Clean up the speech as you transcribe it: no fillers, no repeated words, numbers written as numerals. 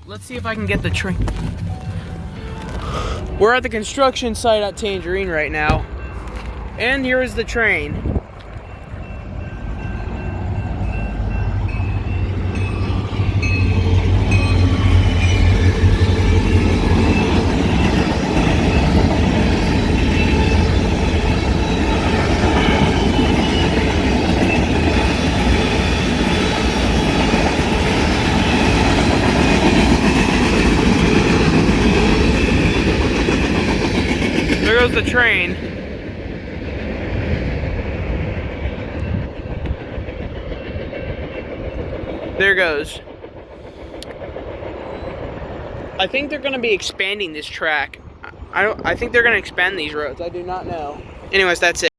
Let's see if I can get the train. We're at the construction site at Tangerine right now. And here is the train. There goes the train. There goes. I think they're going to be expanding this track. I think they're going to expand these roads. I do not know. Anyways, that's it.